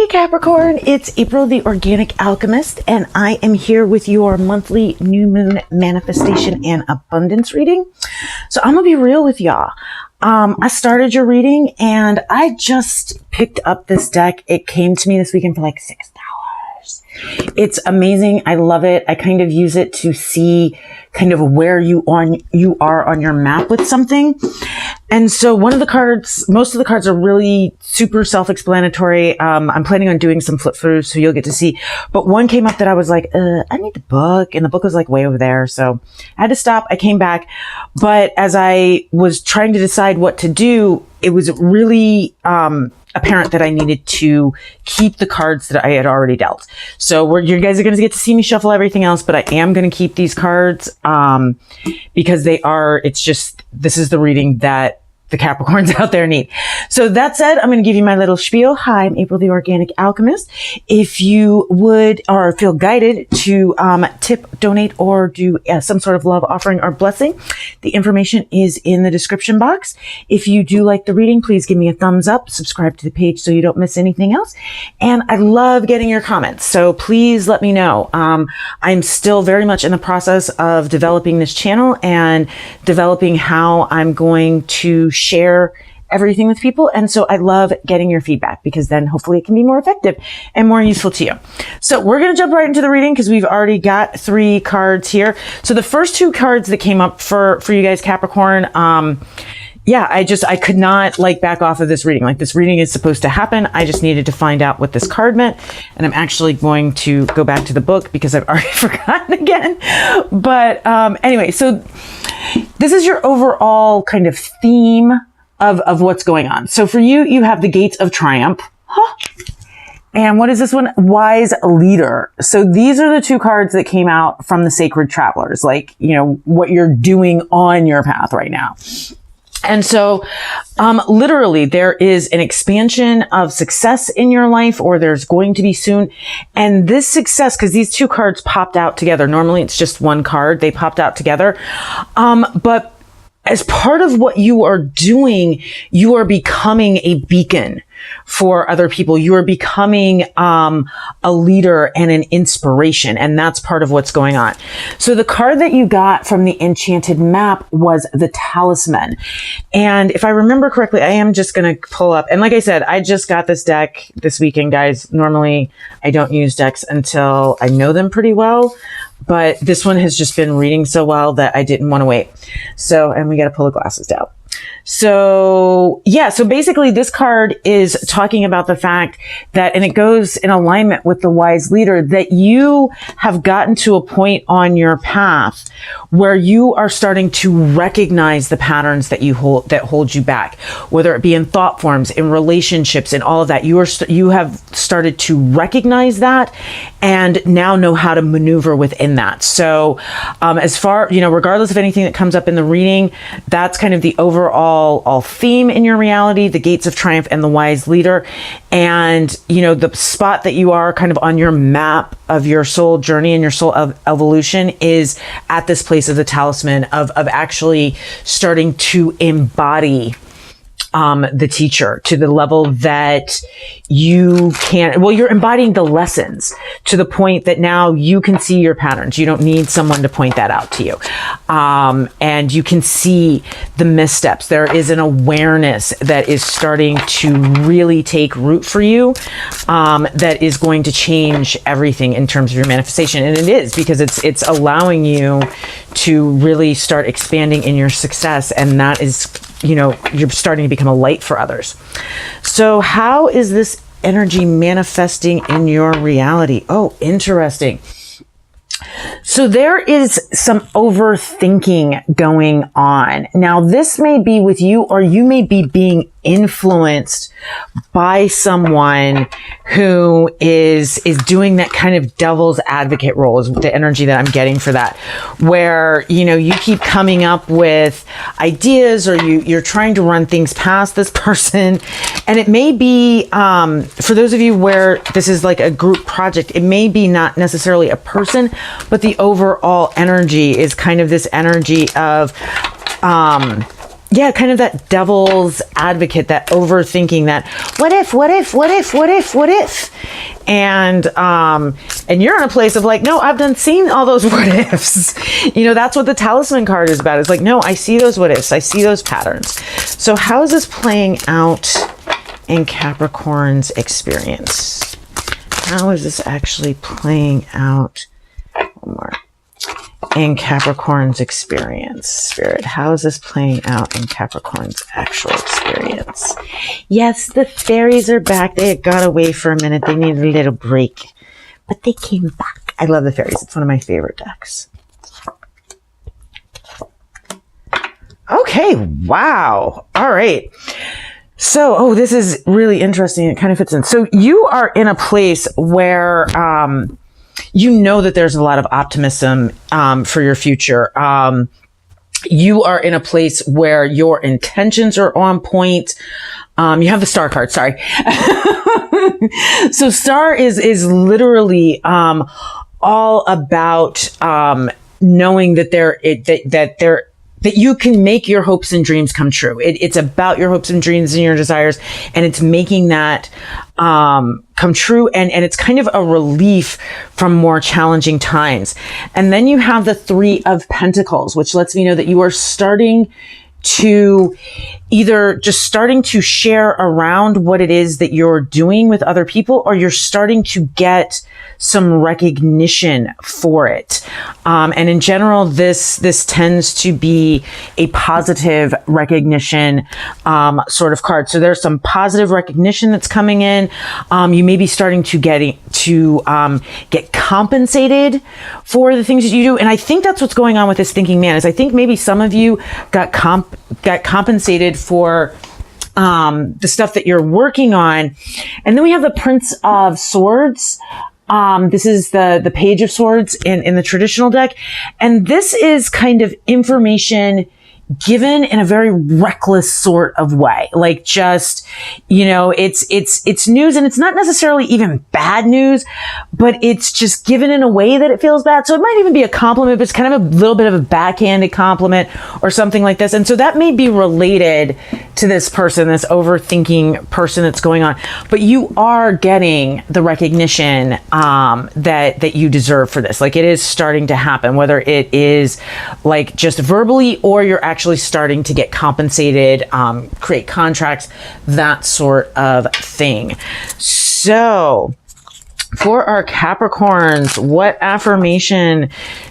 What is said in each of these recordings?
Hey Capricorn, it's April the Organic Alchemist, and I am here with your monthly new moon manifestation and abundance reading. So I'm gonna be real with y'all. I started your reading and I just picked up this deck. It came to me this weekend for like $6. It's amazing. I love it. I kind of use it to see kind of where you are on your map with something. And so most of the cards are really super self-explanatory. I'm planning on doing some flip throughs, so you'll get to see. But one came up that I was like, I need the book. And the book was like way over there. So I had to stop. I came back. But as I was trying to decide what to do, it was really, apparent that I needed to keep the cards that I had already dealt. So you guys are going to get to see me shuffle everything else, but I am going to keep these cards, because this is the reading that the Capricorns out there need. So that said, I'm going to give you my little spiel. Hi, I'm April the Organic Alchemist. If you would or feel guided to tip, donate, or do some sort of love offering or blessing, the information is in the description box. If you do like the reading, please give me a thumbs up, subscribe to the page so you don't miss anything else. And I love getting your comments, so please let me know. I'm still very much in the process of developing this channel and developing how I'm going to share everything with people. And so I love getting your feedback because then hopefully it can be more effective and more useful to you. So we're going to jump right into the reading because we've already got 3 cards here. So the first 2 cards that came up for you guys, Capricorn, I could not back off of this reading. This reading is supposed to happen. I just needed to find out what this card meant. And I'm actually going to go back to the book because I've already forgotten again. But anyway, so this is your overall kind of theme of what's going on. So for you, you have the Gates of Triumph. And what is this one? Wise Leader. So these are the 2 cards that came out from the Sacred Travelers, what you're doing on your path right now. And so, literally there is an expansion of success in your life, or there's going to be soon. And this success, because these 2 cards popped out together. Normally it's just one card. They popped out together. But as part of what you are doing, you are becoming a beacon for other people. You are becoming a leader and an inspiration, and that's part of what's going on. So the card that you got from the Enchanted Map was the Talisman. And if I remember correctly, I am just going to pull up. And like I said, I just got this deck this weekend, guys. Normally, I don't use decks until I know them pretty well. But this one has just been reading so well that I didn't want to wait. So, and we got to pull the glasses down. So basically this card is talking about the fact that, and it goes in alignment with the Wise Leader, that you have gotten to a point on your path where you are starting to recognize the patterns that hold you back, whether it be in thought forms, in relationships, and all of that. You have started to recognize that and now know how to maneuver within that. So, as far, regardless of anything that comes up in the reading, that's kind of the overall theme in your reality, the Gates of Triumph and the Wise Leader. And, the spot that you are kind of on your map of your soul journey and your soul evolution is at this place of the Talisman, of actually starting to embody the teacher to the level that you you're embodying the lessons to the point that now you can see your patterns. You don't need someone to point that out to you. And you can see the missteps. There is an awareness that is starting to really take root for you, that is going to change everything in terms of your manifestation. And it is, because it's allowing you to really start expanding in your success. And that is, you're starting to become a light for others. So how is this energy manifesting in your reality? Oh, interesting. So there is some overthinking going on. Now, this may be with you, or you may be being influenced by someone who is doing that kind of devil's advocate role, is the energy that I'm getting for that, where, you keep coming up with ideas, or you're trying to run things past this person. And it may be, for those of you where this is like a group project, it may be not necessarily a person, but the overall energy is kind of this energy of, yeah, kind of that devil's advocate, that overthinking, that what if? And you're in a place of like, no, I've seen all those what ifs. That's what the talisman card is about. It's like, no, I see those what ifs. I see those patterns. So how is this playing out in Capricorn's experience? How is this actually playing out? One more. In Capricorn's experience, Spirit. How is this playing out in Capricorn's actual experience? Yes, the fairies are back. They had got away for a minute. They needed a little break, but they came back. I love the fairies. It's one of my favorite decks. Okay, wow. All right. So, this is really interesting. It kind of fits in. So you are in a place where, that there's a lot of optimism for your future. You are in a place where your intentions are on point. You have the Star card, sorry. So Star is literally all about knowing that you can make your hopes and dreams come true. It's about your hopes and dreams and your desires, and it's making that come true. And it's kind of a relief from more challenging times. And then you have the Three of Pentacles, which lets me know that you are starting to starting to share around what it is that you're doing with other people, or you're starting to get some recognition for it. And in general, this tends to be a positive recognition sort of card. So there's some positive recognition that's coming in. You may be starting to get compensated for the things that you do. And I think that's what's going on with this thinking man, is I think maybe some of you got compensated for the stuff that you're working on. And then we have the Prince of Swords. This is the Page of Swords in the traditional deck. And this is kind of information given in a very reckless sort of way. Like just, it's news, and it's not necessarily even bad news, but it's just given in a way that it feels bad. So it might even be a compliment, but it's kind of a little bit of a backhanded compliment or something like this. And so that may be related to this person, this overthinking person that's going on, but you are getting the recognition, that you deserve for this. Like, it is starting to happen, whether it is like just verbally, or you're actually starting to get compensated, create contracts, that sort of thing. So for our Capricorns, what affirmation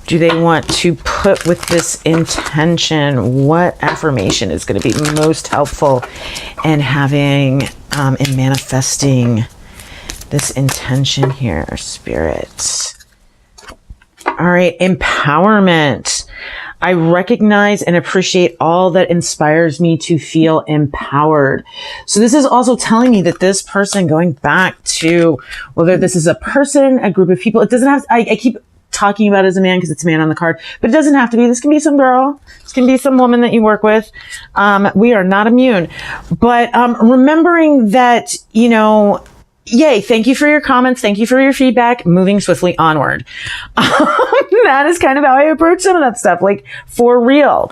do they want to put with this intention? What affirmation is going to be most helpful in having, in manifesting this intention here, Spirit? All right, empowerment. I recognize and appreciate all that inspires me to feel empowered. So this is also telling me that this person, going back to whether this is a person, a group of people, it doesn't have, I keep talking about it as a man because it's a man on the card, but it doesn't have to be. This can be some girl. This can be some woman that you work with. We are not immune, but remembering that, yay, thank you for your comments. Thank you for your feedback. Moving swiftly onward. That is kind of how I approach some of that stuff, like for real.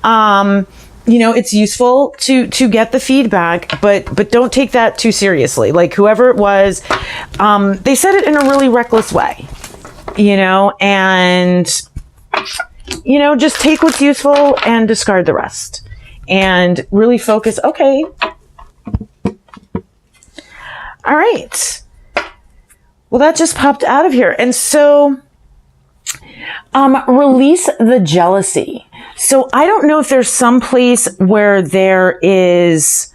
It's useful to get the feedback, but don't take that too seriously. Like whoever it was, they said it in a really reckless way, and, just take what's useful and discard the rest and really focus. Okay. All right. Well, that just popped out of here. And so, release the jealousy. So I don't know if there's some place where there is,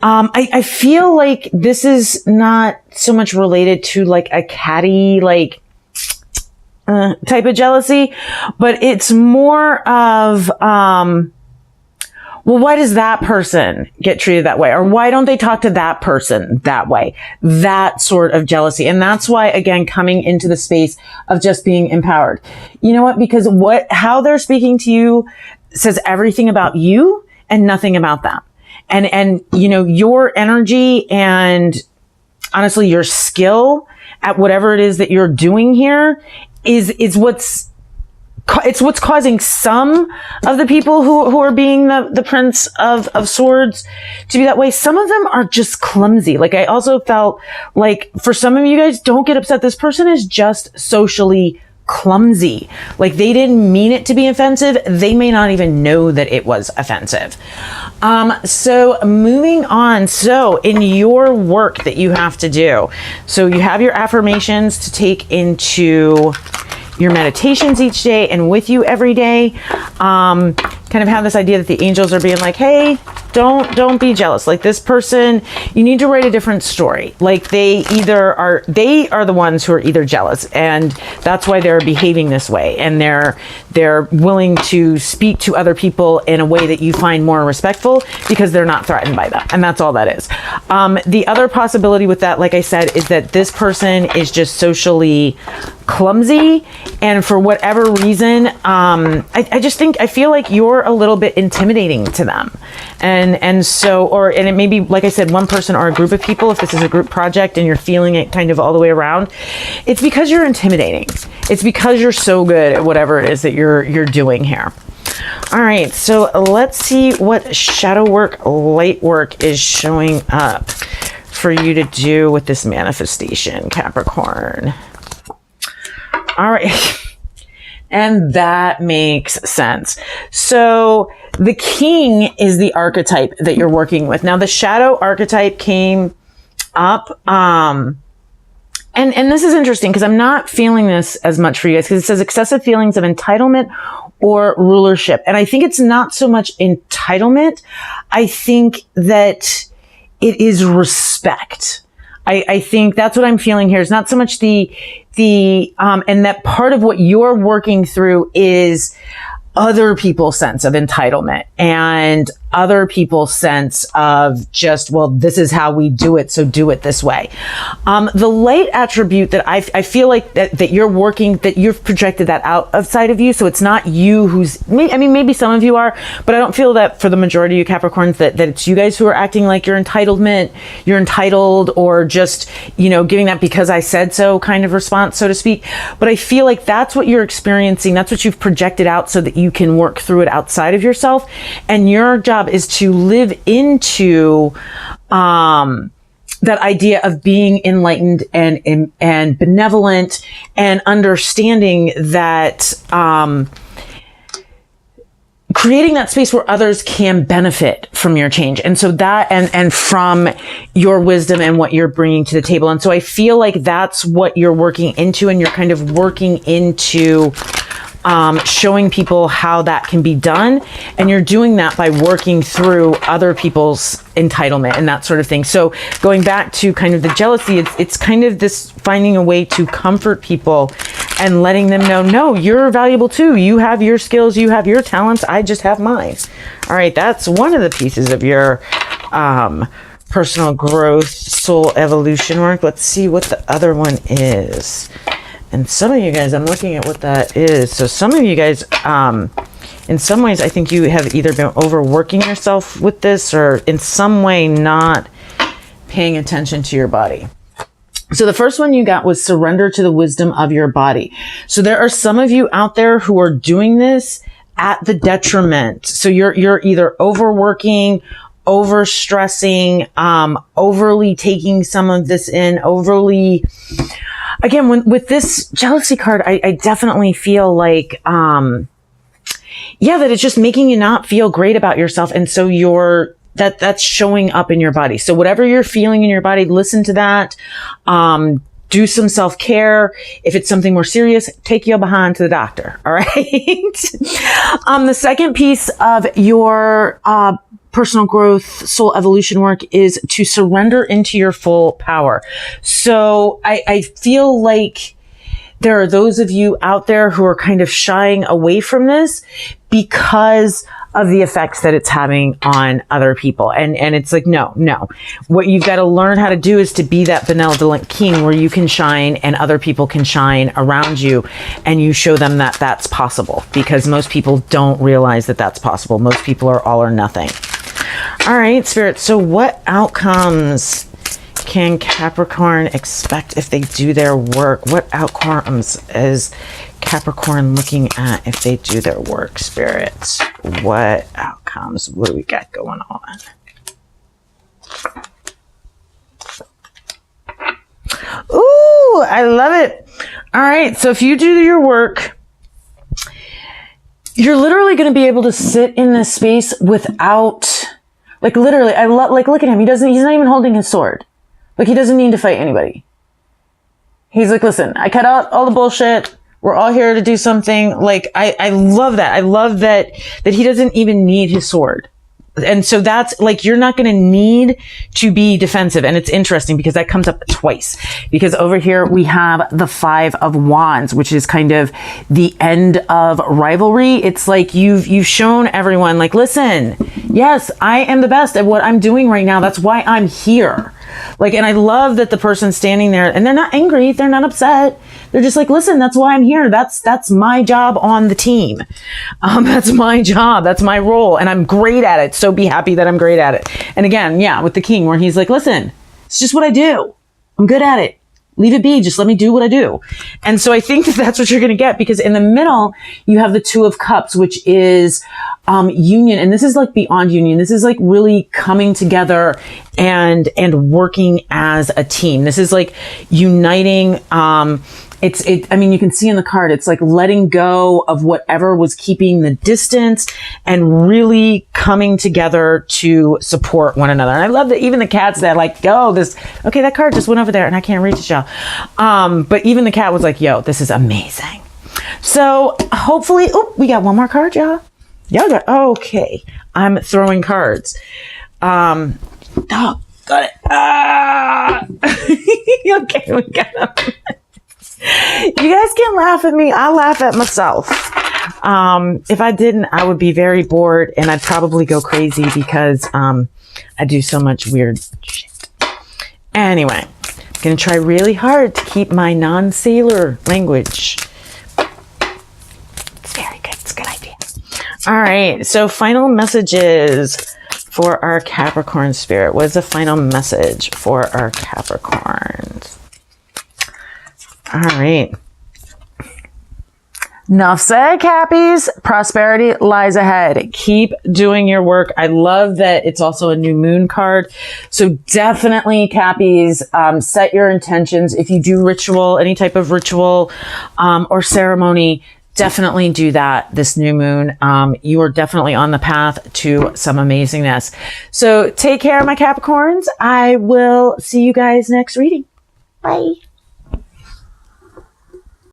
I feel like this is not so much related to like a catty, type of jealousy, but it's more of, well, why does that person get treated that way? Or why don't they talk to that person that way? That sort of jealousy. And that's why, again, coming into the space of just being empowered. You know what? Because how they're speaking to you says everything about you and nothing about them. And your energy and honestly, your skill at whatever it is that you're doing here is what's it's what's causing some of the people who are being the Prince of Swords to be that way. Some of them are just clumsy. Like, I also felt like for some of you guys, don't get upset. This person is just socially clumsy. Like, they didn't mean it to be offensive. They may not even know that it was offensive. So moving on. So in your work that you have to do, so you have your affirmations to take into your meditations each day and with you every day. Kind of have this idea that the angels are being like, hey, don't be jealous. Like, this person, you need to write a different story. Like, they are the ones who are either jealous, and that's why they're behaving this way, and they're willing to speak to other people in a way that you find more respectful because they're not threatened by them. And that's all that is. The other possibility with that, like I said, is that this person is just socially clumsy, and for whatever reason, I feel like you're a little bit intimidating to them. And it may be, like I said, one person or a group of people. If this is a group project and you're feeling it kind of all the way around, it's because you're intimidating. It's because you're so good at whatever it is that you're doing here. All right, so let's see what shadow work, light work is showing up for you to do with this manifestation, Capricorn. All right. And that makes sense. So the king is the archetype that you're working with. Now, the shadow archetype came up. And this is interesting because I'm not feeling this as much for you guys, because it says excessive feelings of entitlement or rulership. And I think it's not so much entitlement. I think that it is respect. I think that's what I'm feeling here. It's not so much and that part of what you're working through is other people's sense of entitlement and other people's sense of just, well, this is how we do it, so do it this way. The light attribute that I feel like that you're working, that you've projected that outside of you, so it's not you who's, maybe some of you are, but I don't feel that for the majority of you Capricorns that it's you guys who are acting like you're entitled, or just, giving that because I said so kind of response, so to speak. But I feel like that's what you're experiencing. That's what you've projected out so that you can work through it outside of yourself. And your job is to live into that idea of being enlightened and benevolent, and understanding that creating that space where others can benefit from your change. And so that, and from your wisdom and what you're bringing to the table. And so I feel like that's what you're working into, and you're kind of working into showing people how that can be done. And you're doing that by working through other people's entitlement and that sort of thing. So going back to kind of the jealousy, it's kind of this finding a way to comfort people and letting them know, no, you're valuable too. You have your skills, you have your talents. I just have mine. All right. That's one of the pieces of your, personal growth, soul evolution work. Let's see what the other one is. And some of you guys, I'm looking at what that is. So some of you guys, in some ways, I think you have either been overworking yourself with this, or in some way not paying attention to your body. So the first one you got was surrender to the wisdom of your body. So there are some of you out there who are doing this at the detriment. So you're either overworking, overstressing, overly taking some of this in, again, with this jealousy card, I definitely feel like, that it's just making you not feel great about yourself. And so that's showing up in your body. So whatever you're feeling in your body, listen to that. Do some self-care. If it's something more serious, take your behind to the doctor. All right. The second piece of your, personal growth, soul evolution work is to surrender into your full power. So I feel like there are those of you out there who are kind of shying away from this because of the effects that it's having on other people. And it's like, no. What you've got to learn how to do is to be that benevolent king where you can shine and other people can shine around you, and you show them that that's possible, because most people don't realize that that's possible. Most people are all or nothing. All right, Spirit. So what outcomes can Capricorn expect if they do their work? What outcomes is Capricorn looking at if they do their work, Spirit? What outcomes? What do we got going on? Ooh, I love it. All right. So if you do your work, you're literally going to be able to sit in this space without, like, literally, look at him. He's not even holding his sword. Like, he doesn't need to fight anybody. He's like, listen, I cut out all the bullshit. We're all here to do something. Like, I love that. I love that he doesn't even need his sword. And so that's like, you're not going to need to be defensive. And it's interesting because that comes up twice, because over here we have the 5 of Wands, which is kind of the end of rivalry. It's like you've shown everyone, like, listen, yes, I am the best at what I'm doing right now. That's why I'm here. Like, and I love that the person standing there, and they're not angry. They're not upset. They're just like, listen, that's why I'm here. That's my job on the team. That's my job. That's my role. And I'm great at it. So be happy that I'm great at it. And again, yeah, with the king, where he's like, listen, it's just what I do. I'm good at it. Leave it be. Just let me do what I do. And so I think that that's what you're going to get, because in the middle, you have the 2 of Cups, which is union. And this is like beyond union. This is like really coming together and working as a team. This is like uniting. I mean, you can see in the card, it's like letting go of whatever was keeping the distance and really coming together to support one another. And I love that even the cat's that like, yo, okay, that card just went over there and I can't reach it, y'all. But even the cat was like, yo, this is amazing. So hopefully, we got one more card, y'all. Okay. I'm throwing cards. Got it. Okay, we got them. You guys can laugh at me. I laugh at myself. If I didn't, I would be very bored and I'd probably go crazy because I do so much weird shit. Anyway, I'm going to try really hard to keep my non-sailor language. It's very good. It's a good idea. All right. So final messages for our Capricorn spirit. What is the final message for our Capricorns? All right. Enough said, Cappies. Prosperity lies ahead. Keep doing your work. I love that it's also a new moon card. So definitely, Cappies, set your intentions. If you do ritual, any type of ritual or ceremony, definitely do that this new moon. You are definitely on the path to some amazingness. So take care, my Capricorns. I will see you guys next reading. Bye.